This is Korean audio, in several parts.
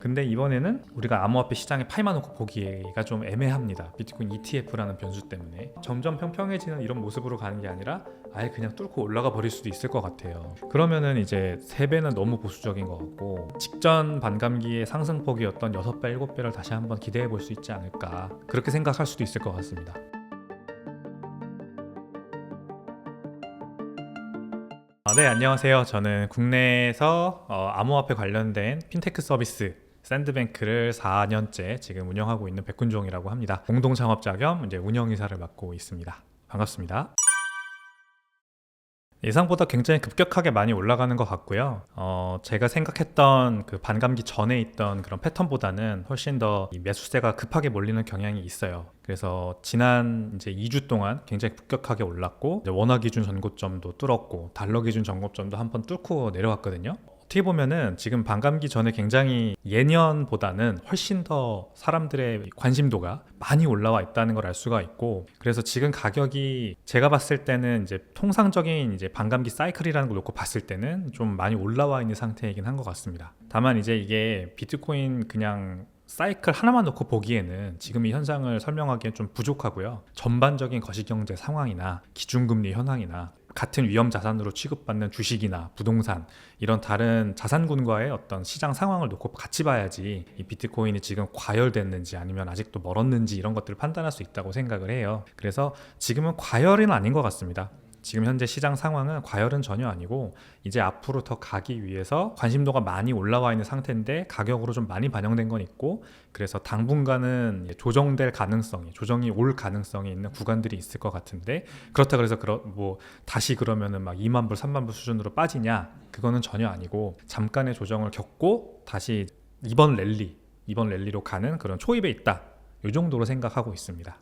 근데 이번에는 우리가 암호화폐 시장에 팔만 놓고 보기가 좀 애매합니다. 비트코인 ETF라는 변수 때문에 점점 평평해지는 이런 모습으로 가는 게 아니라 아예 그냥 뚫고 올라가 버릴 수도 있을 것 같아요. 그러면은 이제 3배는 너무 보수적인 것 같고 직전 반감기의 상승폭이었던 6배, 7배를 다시 한번 기대해 볼 수 있지 않을까, 그렇게 생각할 수도 있을 것 같습니다. 네, 안녕하세요. 저는 국내에서 암호화폐 관련된 핀테크 서비스 샌드뱅크를 4년째 지금 운영하고 있는 백훈종이라고 합니다. 공동 창업자 겸 이제 운영이사를 맡고 있습니다. 반갑습니다. 예상보다 굉장히 급격하게 많이 올라가는 것 같고요. 제가 생각했던 그 반감기 전에 있던 그런 패턴보다는 훨씬 더 이 매수세가 급하게 몰리는 경향이 있어요. 그래서 지난 이제 2주 동안 굉장히 급격하게 올랐고, 이제 원화 기준 전고점도 뚫었고, 달러 기준 전고점도 한번 뚫고 내려왔거든요. 어떻게 보면은 지금 반감기 전에 굉장히 예년보다는 훨씬 더 사람들의 관심도가 많이 올라와 있다는 걸 알 수가 있고, 그래서 지금 가격이 제가 봤을 때는 이제 통상적인 이제 반감기 사이클이라는 걸 놓고 봤을 때는 좀 많이 올라와 있는 상태이긴 한 것 같습니다. 다만 이제 이게 비트코인 그냥 사이클 하나만 놓고 보기에는 지금 이 현상을 설명하기엔 좀 부족하고요. 전반적인 거시경제 상황이나 기준금리 현황이나 같은 위험 자산으로 취급받는 주식이나 부동산, 이런 다른 자산군과의 어떤 시장 상황을 놓고 같이 봐야지 이 비트코인이 지금 과열됐는지 아니면 아직도 멀었는지 이런 것들을 판단할 수 있다고 생각을 해요. 그래서 지금은 과열은 아닌 것 같습니다. 지금 현재 시장 상황은 과열은 전혀 아니고, 이제 앞으로 더 가기 위해서 관심도가 많이 올라와 있는 상태인데 가격으로 좀 많이 반영된 건 있고, 그래서 당분간은 조정될 가능성이, 조정이 올 가능성이 있는 구간들이 있을 것 같은데, 그렇다 그래서 다시 그러면은 막 2만 불, 3만 불 수준으로 빠지냐? 그거는 전혀 아니고, 잠깐의 조정을 겪고 다시 이번 랠리로 가는 그런 초입에 있다, 이 정도로 생각하고 있습니다.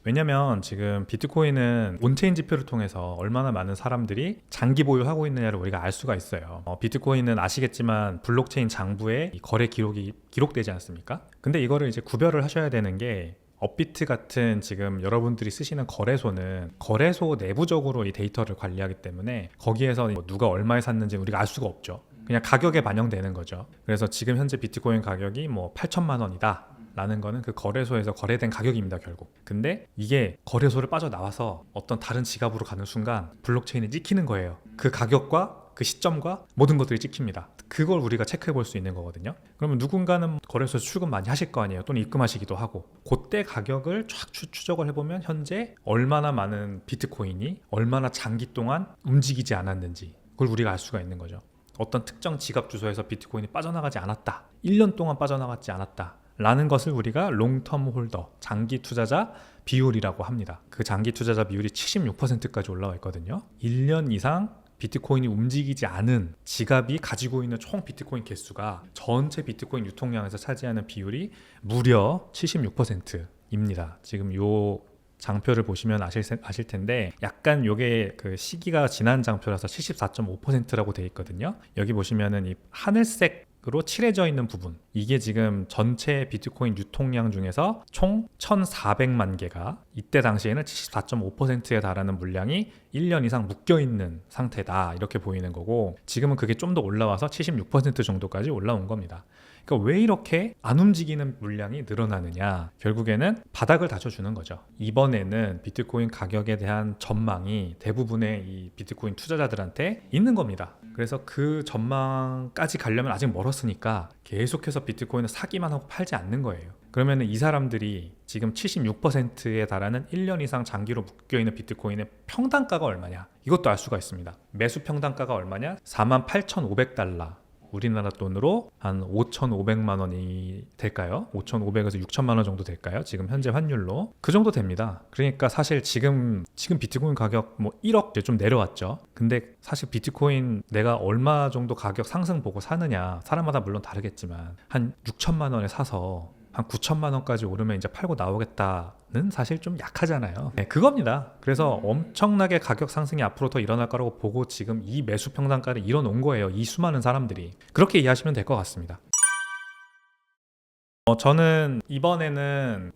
왜냐면 지금 비트코인은 온체인 지표를 통해서 얼마나 많은 사람들이 장기 보유하고 있느냐를 우리가 알 수가 있어요. 비트코인은 아시겠지만 블록체인 장부에 이 거래 기록이 기록되지 않습니까? 근데 이거를 이제 구별을 하셔야 되는 게, 업비트 같은 지금 여러분들이 쓰시는 거래소는 거래소 내부적으로 이 데이터를 관리하기 때문에 거기에서 누가 얼마에 샀는지 우리가 알 수가 없죠. 그냥 가격에 반영되는 거죠. 그래서 지금 현재 비트코인 가격이 8천만 원이다 라는 거는 그 거래소에서 거래된 가격입니다, 결국. 근데 이게 거래소를 빠져나와서 어떤 다른 지갑으로 가는 순간 블록체인이 찍히는 거예요. 그 가격과 그 시점과 모든 것들이 찍힙니다. 그걸 우리가 체크해 볼 수 있는 거거든요. 그러면 누군가는 거래소에서 출금 많이 하실 거 아니에요. 또는 입금하시기도 하고, 그때 가격을 쫙 추적을 해보면 현재 얼마나 많은 비트코인이 얼마나 장기 동안 움직이지 않았는지, 그걸 우리가 알 수가 있는 거죠. 어떤 특정 지갑 주소에서 비트코인이 빠져나가지 않았다, 1년 동안 빠져나갔지 않았다 라는 것을 우리가 롱텀 홀더, 장기 투자자 비율이라고 합니다. 그 장기 투자자 비율이 76%까지 올라와 있거든요. 1년 이상 비트코인이 움직이지 않은 지갑이 가지고 있는 총 비트코인 개수가 전체 비트코인 유통량에서 차지하는 비율이 무려 76%입니다. 지금 요 장표를 보시면 아실 텐데, 약간 요게 그 시기가 지난 장표라서 74.5%라고 되어 있거든요. 여기 보시면은 이 하늘색으로 칠해져 있는 부분, 이게 지금 전체 비트코인 유통량 중에서 총 1,400만 개가 이때 당시에는 74.5%에 달하는 물량이 1년 이상 묶여있는 상태다, 이렇게 보이는 거고, 지금은 그게 좀 더 올라와서 76% 정도까지 올라온 겁니다. 그러니까 왜 이렇게 안 움직이는 물량이 늘어나느냐, 결국에는 바닥을 다져주는 거죠. 이번에는 비트코인 가격에 대한 전망이 대부분의 이 비트코인 투자자들한테 있는 겁니다. 그래서 그 전망까지 가려면 아직 멀었으니까 계속해서 비트코인을 사기만 하고 팔지 않는 거예요. 그러면 이 사람들이 지금 76%에 달하는 1년 이상 장기로 묶여있는 비트코인의 평단가가 얼마냐, 이것도 알 수가 있습니다. 매수 평단가가 얼마냐, 48,500달러, 우리나라 돈으로 한 5,500만 원이 될까요? 5,500에서 6천만 원 정도 될까요? 지금 현재 환율로 그 정도 됩니다. 그러니까 사실 지금 비트코인 가격 1억 이제 좀 내려왔죠. 근데 사실 비트코인 내가 얼마 정도 가격 상승 보고 사느냐, 사람마다 물론 다르겠지만 한 6천만 원에 사서 한 9천만 원까지 오르면 이제 팔고 나오겠다는 사실 좀 약하잖아요. 네, 그겁니다. 그래서 엄청나게 가격 상승이 앞으로 더 일어날 거라고 보고 지금 이 매수 평단가를 이뤄놓은 거예요, 이 수많은 사람들이. 그렇게 이해하시면 될 것 같습니다. 저는 이번에는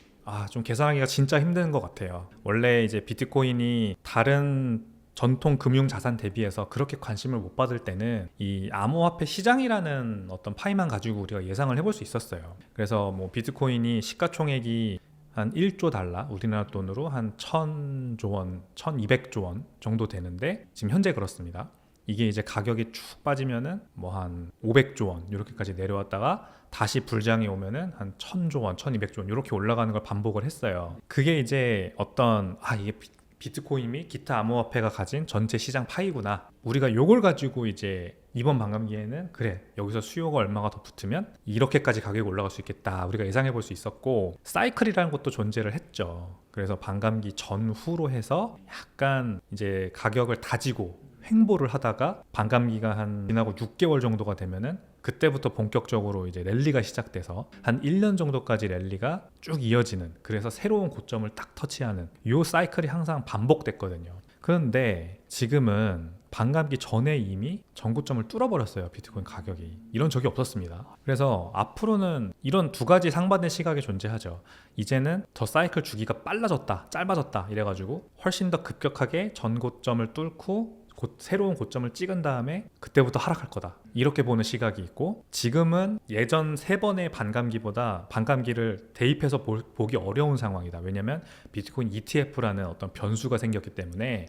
좀 계산하기가 진짜 힘든 것 같아요. 원래 이제 비트코인이 다른 전통 금융 자산 대비해서 그렇게 관심을 못 받을 때는 이 암호화폐 시장이라는 어떤 파이만 가지고 우리가 예상을 해볼 수 있었어요. 그래서 뭐 비트코인이 시가총액이 한 1조 달러, 우리나라 돈으로 한 1000조 원, 1200조 원 정도 되는데 지금 현재 그렇습니다. 이게 이제 가격이 쭉 빠지면은 뭐 한 500조 원 이렇게까지 내려왔다가 다시 불장이 오면은 한 1000조 원, 1200조 원 이렇게 올라가는 걸 반복을 했어요. 그게 이제 어떤 이게 비트코인이 기타 암호화폐가 가진 전체 시장 파이구나. 우리가 요걸 가지고 이제 이번 반감기에는 그래 여기서 수요가 얼마가 더 붙으면 이렇게까지 가격이 올라갈 수 있겠다 우리가 예상해 볼 수 있었고, 사이클이라는 것도 존재를 했죠. 그래서 반감기 전후로 해서 약간 이제 가격을 다지고 횡보를 하다가 반감기가 한 지나고 6개월 정도가 되면은 그때부터 본격적으로 이제 랠리가 시작돼서 한 1년 정도까지 랠리가 쭉 이어지는, 그래서 새로운 고점을 딱 터치하는 요 사이클이 항상 반복됐거든요. 그런데 지금은 반감기 전에 이미 전고점을 뚫어버렸어요. 비트코인 가격이. 이런 적이 없었습니다. 그래서 앞으로는 이런 두 가지 상반된 시각이 존재하죠. 이제는 더 사이클 주기가 빨라졌다, 짧아졌다 이래가지고 훨씬 더 급격하게 전고점을 뚫고 새로운 고점을 찍은 다음에 그때부터 하락할 거다 이렇게 보는 시각이 있고, 지금은 예전 3번의 반감기보다 반감기를 대입해서 보기 어려운 상황이다. 왜냐하면 비트코인 ETF라는 어떤 변수가 생겼기 때문에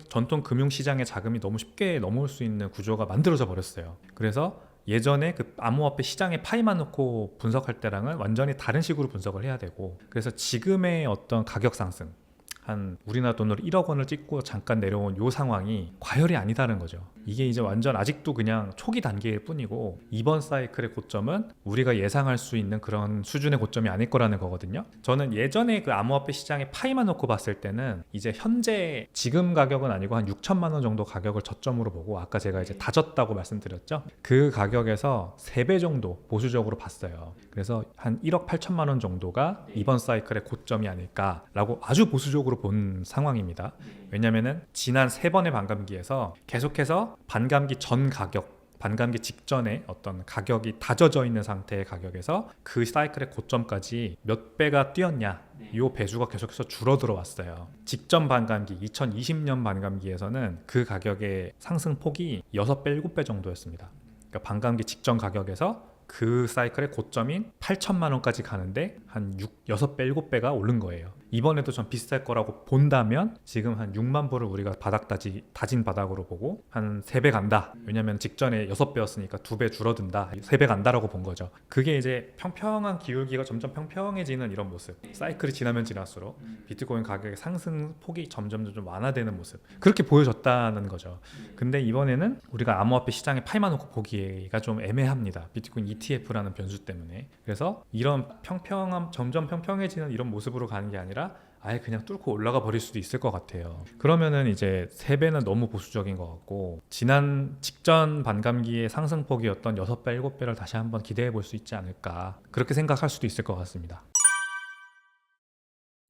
전통 금융시장의 자금이 너무 쉽게 넘어올 수 있는 구조가 만들어져 버렸어요. 그래서 예전에 그 암호화폐 시장에 파이만 놓고 분석할 때랑은 완전히 다른 식으로 분석을 해야 되고, 그래서 지금의 어떤 가격 상승, 한 우리나라 돈으로 1억 원을 찍고 잠깐 내려온 요 상황이 과열이 아니다는 거죠. 이게 이제 완전 아직도 그냥 초기 단계일 뿐이고, 이번 사이클의 고점은 우리가 예상할 수 있는 그런 수준의 고점이 아닐 거라는 거거든요. 저는 예전에 그 암호화폐 시장에 파이만 놓고 봤을 때는 이제 현재 지금 가격은 아니고 한 6천만 원 정도 가격을 저점으로 보고, 아까 제가 이제 다졌다고 말씀드렸죠. 그 가격에서 3배 정도 보수적으로 봤어요. 그래서 한 1억 8천만 원 정도가 이번 사이클의 고점이 아닐까라고 아주 보수적으로 본 상황입니다. 왜냐면은 지난 3번의 반감기에서 계속해서 반감기 전 가격, 반감기 직전에 어떤 가격이 다져져 있는 상태의 가격에서 그 사이클의 고점까지 몇 배가 뛰었냐, 이 배수가 계속해서 줄어들어 왔어요. 직전 반감기 2020년 반감기에서는 그 가격의 상승폭이 6배, 7배 정도였습니다. 그러니까 반감기 직전 가격에서 그 사이클의 고점인 8천만 원까지 가는데 한 6배, 7배가 오른 거예요. 이번에도 전 비슷할 거라고 본다면 지금 한 6만 불을 우리가 다진 바닥으로 보고 한 3배 간다. 왜냐면 직전에 6배였으니까 2배 줄어든다. 3배 간다라고 본 거죠. 그게 이제 평평한 기울기가 점점 평평해지는 이런 모습. 사이클이 지나면 지날수록 비트코인 가격의 상승폭이 점점 좀 완화되는 모습. 그렇게 보여졌다는 거죠. 근데 이번에는 우리가 암호화폐 시장에 파이만 놓고 보기가 좀 애매합니다. 비트코인 ETF라는 변수 때문에. 그래서 이런 점점 평평해지는 이런 모습으로 가는 게 아니라 아예 그냥 뚫고 올라가 버릴 수도 있을 것 같아요. 그러면은 이제 3배는 너무 보수적인 것 같고, 직전 반감기의 상승폭이었던 6배, 7배를 다시 한번 기대해 볼 수 있지 않을까, 그렇게 생각할 수도 있을 것 같습니다.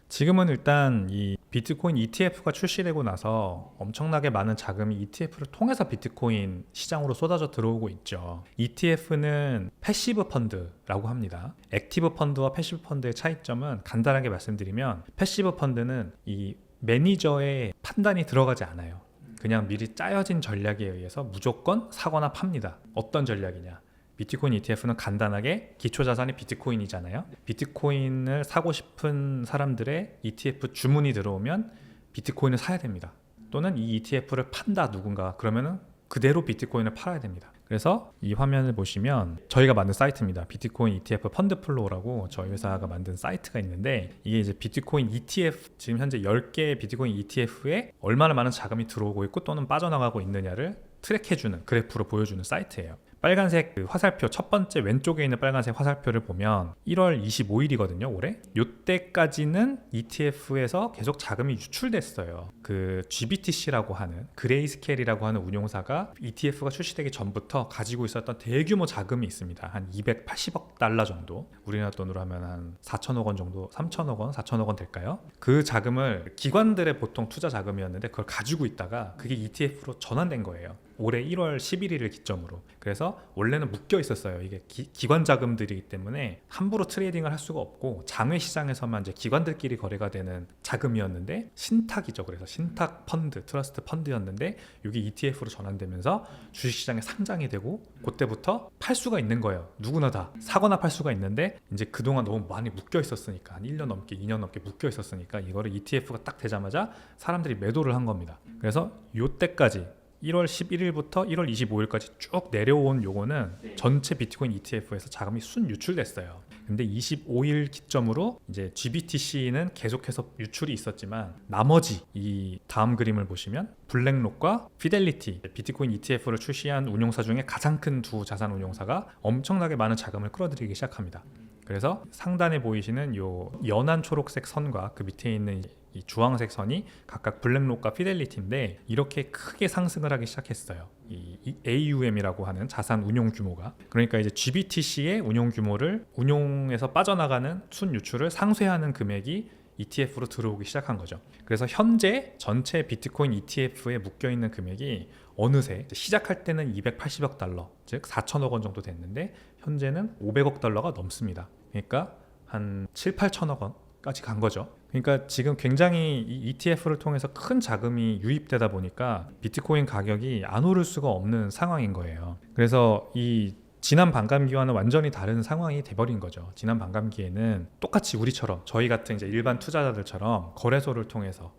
지금은 일단 이 비트코인 ETF가 출시되고 나서 엄청나게 많은 자금이 ETF를 통해서 비트코인 시장으로 쏟아져 들어오고 있죠. ETF는 패시브 펀드라고 합니다. 액티브 펀드와 패시브 펀드의 차이점은 간단하게 말씀드리면, 패시브 펀드는 이 매니저의 판단이 들어가지 않아요. 그냥 미리 짜여진 전략에 의해서 무조건 사거나 팝니다. 어떤 전략이냐? 비트코인 ETF는 간단하게 기초자산이 비트코인이잖아요. 비트코인을 사고 싶은 사람들의 ETF 주문이 들어오면 비트코인을 사야 됩니다. 또는 이 ETF를 판다 누군가, 그러면은 그대로 비트코인을 팔아야 됩니다. 그래서 이 화면을 보시면 저희가 만든 사이트입니다. 비트코인 ETF 펀드 플로우라고 저희 회사가 만든 사이트가 있는데, 이게 이제 비트코인 ETF, 지금 현재 10개의 비트코인 ETF에 얼마나 많은 자금이 들어오고 있고 또는 빠져나가고 있느냐를 트랙해주는, 그래프로 보여주는 사이트예요. 빨간색 그 화살표, 첫 번째 왼쪽에 있는 빨간색 화살표를 보면 1월 25일이거든요 올해. 요때까지는 ETF에서 계속 자금이 유출됐어요. 그 GBTC라고 하는, 그레이스케일이라고 하는 운용사가 ETF가 출시되기 전부터 가지고 있었던 대규모 자금이 있습니다. 한 280억 달러 정도, 우리나라 돈으로 하면 한 4천억 원 정도, 3천억 원, 4천억 원 될까요? 그 자금을 기관들의 보통 투자 자금이었는데 그걸 가지고 있다가 그게 ETF로 전환된 거예요. 올해 1월 11일을 기점으로. 그래서 원래는 묶여 있었어요. 이게 기관 자금들이기 때문에 함부로 트레이딩을 할 수가 없고 장외 시장에서만 이제 기관들끼리 거래가 되는 자금이었는데 신탁이죠. 그래서 신탁 펀드, 트러스트 펀드였는데 이게 ETF로 전환되면서 주식시장에 상장이 되고 그때부터 팔 수가 있는 거예요. 누구나 다 사거나 팔 수가 있는데 이제 그동안 너무 많이 묶여 있었으니까 한 1년 넘게 2년 넘게 묶여 있었으니까 이거를 ETF가 딱 되자마자 사람들이 매도를 한 겁니다. 그래서 요때까지 1월 11일부터 1월 25일까지 쭉 내려온 요거는 전체 비트코인 ETF에서 자금이 순 유출됐어요. 근데 25일 기점으로 이제 GBTC는 계속해서 유출이 있었지만 나머지 이 다음 그림을 보시면 블랙록과 피델리티, 비트코인 ETF를 출시한 운용사 중에 가장 큰 두 자산 운용사가 엄청나게 많은 자금을 끌어들이기 시작합니다. 그래서 상단에 보이시는 요 연한 초록색 선과 그 밑에 있는 이 주황색 선이 각각 블랙록과 피델리티인데 이렇게 크게 상승을 하기 시작했어요. 이 AUM이라고 하는 자산 운용 규모가. 그러니까 이제 GBTC의 운용 규모를 운용에서 빠져나가는 순 유출을 상쇄하는 금액이 ETF로 들어오기 시작한 거죠. 그래서 현재 전체 비트코인 ETF에 묶여있는 금액이 어느새 시작할 때는 280억 달러, 즉 4천억 원 정도 됐는데 현재는 500억 달러가 넘습니다. 그러니까 한 7, 8천억 원까지 간 거죠. 그러니까 지금 굉장히 이 ETF를 통해서 큰 자금이 유입되다 보니까 비트코인 가격이 안 오를 수가 없는 상황인 거예요. 그래서 이 지난 반감기와는 완전히 다른 상황이 돼버린 거죠. 지난 반감기에는 똑같이 우리처럼 저희 같은 이제 일반 투자자들처럼 거래소를 통해서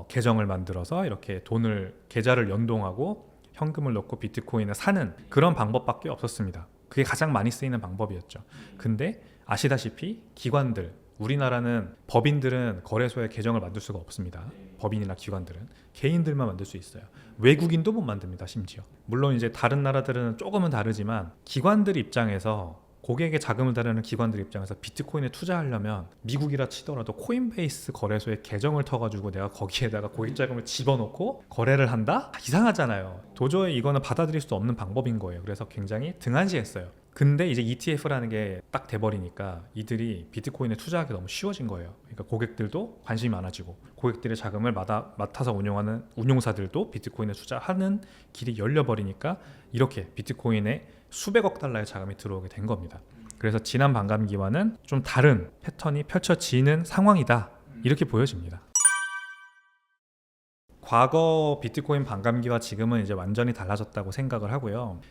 계정을 만들어서 이렇게 계좌를 연동하고 현금을 넣고 비트코인을 사는 그런 방법밖에 없었습니다. 그게 가장 많이 쓰이는 방법이었죠. 근데 아시다시피 기관들, 우리나라는 법인들은 거래소에 계정을 만들 수가 없습니다. 법인이나 기관들은 개인들만 만들 수 있어요. 외국인도 못 만듭니다. 심지어 물론 이제 다른 나라들은 조금은 다르지만 기관들 입장에서 고객의 자금을 다루는 기관들 입장에서 비트코인에 투자하려면 미국이라 치더라도 코인베이스 거래소에 계정을 터가지고 내가 거기에다가 고객 자금을 집어넣고 거래를 한다? 이상하잖아요. 도저히 이거는 받아들일 수 없는 방법인 거예요. 그래서 굉장히 등한시했어요. 근데 이제 ETF라는 게 딱 돼버리니까 이들이 비트코인에 투자하기 너무 쉬워진 거예요. 그러니까 고객들도 관심이 많아지고 고객들의 자금을 맡아서 운용하는 운용사들도 비트코인에 투자하는 길이 열려버리니까 이렇게 비트코인에 수백억 달러의 자금이 들어오게 된 겁니다. 그래서 지난 반감기와는 좀 다른 패턴이 펼쳐지는 상황이다, 이렇게 보여집니다. 과거 비트코인 반감기와 지금은 이제 완전히 달라졌다고 생각을 하고요.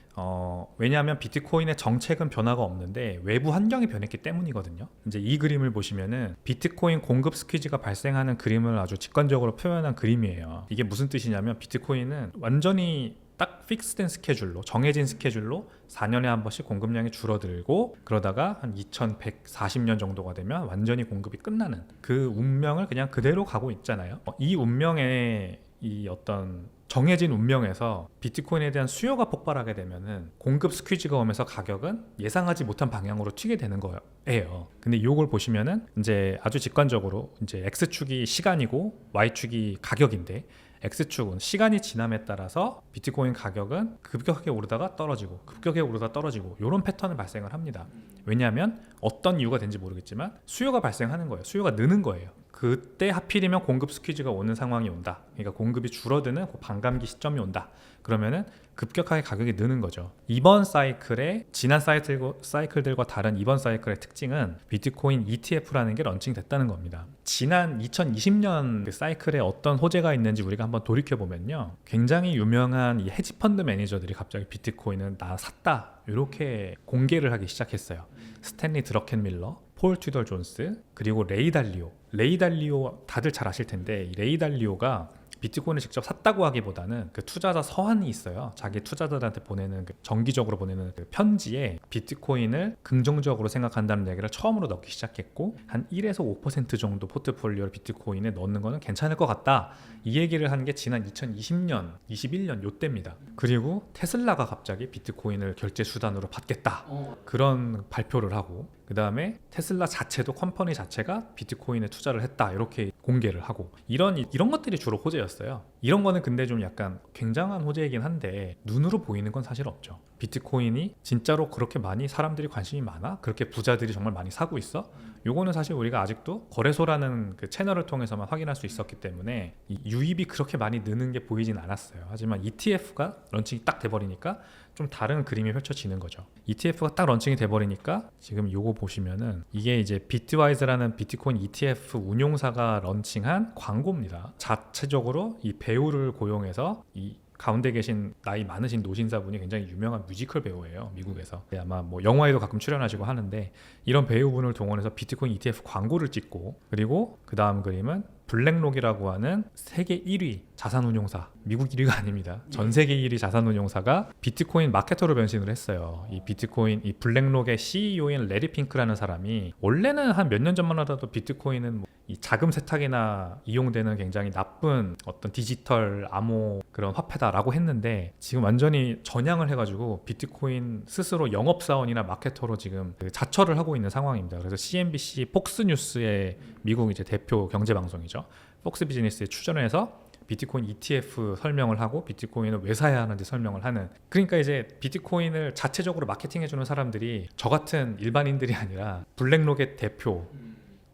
왜냐하면 비트코인의 정책은 변화가 없는데 외부 환경이 변했기 때문이거든요. 이제 이 그림을 보시면은 비트코인 공급 스퀴즈가 발생하는 그림을 아주 직관적으로 표현한 그림이에요. 이게 무슨 뜻이냐면 비트코인은 완전히 딱 픽스된 스케줄로, 정해진 스케줄로 4년에 한 번씩 공급량이 줄어들고 그러다가 한 2140년 정도가 되면 완전히 공급이 끝나는 그 운명을 그냥 그대로 가고 있잖아요. 이 운명에 이 어떤 정해진 운명에서 비트코인에 대한 수요가 폭발하게 되면은 공급 스퀴즈가 오면서 가격은 예상하지 못한 방향으로 튀게 되는 거예요. 근데 이걸 보시면은 이제 아주 직관적으로 이제 X축이 시간이고 Y축이 가격인데 X축은 시간이 지남에 따라서 비트코인 가격은 급격하게 오르다가 떨어지고 급격하게 오르다가 떨어지고 이런 패턴을 발생을 합니다. 왜냐하면 어떤 이유가 된지 모르겠지만 수요가 발생하는 거예요. 수요가 느는 거예요. 그때 하필이면 공급 스퀴즈가 오는 상황이 온다. 그러니까 공급이 줄어드는 그 반감기 시점이 온다. 그러면은 급격하게 가격이 느는 거죠. 이번 사이클에 지난 사이클들과 다른 이번 사이클의 특징은 비트코인 ETF라는 게 런칭됐다는 겁니다. 지난 2020년 그 사이클에 어떤 호재가 있는지 우리가 한번 돌이켜보면요, 굉장히 유명한 이 헤지펀드 매니저들이 갑자기 비트코인은 나 샀다 이렇게 공개를 하기 시작했어요. 스탠리 드러켄밀러, 폴 튜덜 존스, 그리고 레이 달리오 다들 잘 아실 텐데 이 레이 달리오가 비트코인을 직접 샀다고 하기보다는 그 투자자 서한이 있어요. 자기 투자자들한테 보내는 정기적으로 보내는 그 편지에 비트코인을 긍정적으로 생각한다는 얘기를 처음으로 넣기 시작했고 한 1에서 5% 정도 포트폴리오를 비트코인에 넣는 거는 괜찮을 것 같다. 이 얘기를 한 게 지난 2020년, 21년 요때입니다. 그리고 테슬라가 갑자기 비트코인을 결제 수단으로 받겠다. 그런 발표를 하고 그 다음에 테슬라 자체도 컴퍼니 자체가 비트코인에 투자를 했다 이렇게 공개를 하고 이런 것들이 주로 호재였어요. 이런 거는 근데 좀 약간 굉장한 호재이긴 한데 눈으로 보이는 건 사실 없죠. 비트코인이 진짜로 그렇게 많이 사람들이 관심이 많아? 그렇게 부자들이 정말 많이 사고 있어? 요거는 사실 우리가 아직도 거래소라는 그 채널을 통해서만 확인할 수 있었기 때문에 이 유입이 그렇게 많이 느는 게 보이진 않았어요. 하지만 ETF가 런칭이 딱 돼버리니까 좀 다른 그림이 펼쳐지는 거죠. ETF가 딱 런칭이 돼버리니까 지금 요거 보시면은 이게 이제 비트와이즈라는 비트코인 ETF 운용사가 런칭한 광고입니다. 자체적으로 이 배우를 고용해서 이 가운데 계신 나이 많으신 노신사분이 굉장히 유명한 뮤지컬 배우예요. 미국에서. 아마 뭐 영화에도 가끔 출연하시고 하는데 이런 배우분을 동원해서 비트코인 ETF 광고를 찍고 그리고 그 다음 그림은 블랙록이라고 하는 세계 1위 자산운용사, 미국 1위가 아닙니다. 전 세계 1위 자산운용사가 비트코인 마케터로 변신을 했어요. 이 비트코인 이 블랙록의 CEO인 레리 핑크라는 사람이 원래는 한 몇 년 전만 하더라도 비트코인은 뭐 이 자금 세탁이나 이용되는 굉장히 나쁜 어떤 디지털 암호 그런 화폐다라고 했는데 지금 완전히 전향을 해가지고 비트코인 스스로 영업사원이나 마케터로 지금 그 자처를 하고 있는 상황입니다. 그래서 CNBC 폭스뉴스의 미국 이제 대표 경제방송이죠. 폭스 비즈니스에 출연해서 비트코인 ETF 설명을 하고 비트코인을 왜 사야 하는지 설명을 하는, 그러니까 이제 비트코인을 자체적으로 마케팅해주는 사람들이 저 같은 일반인들이 아니라 블랙록의 대표,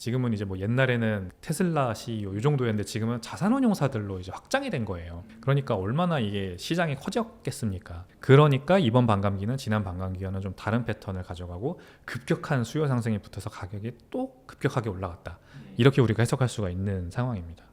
지금은 이제 뭐 옛날에는 테슬라 CEO 이 정도였는데 지금은 자산운용사들로 이제 확장이 된 거예요. 그러니까 얼마나 이게 시장이 커졌겠습니까? 그러니까 이번 반감기는 지난 반감기와는 좀 다른 패턴을 가져가고 급격한 수요 상승이 붙어서 가격이 또 급격하게 올라갔다. 이렇게 우리가 해석할 수가 있는 상황입니다.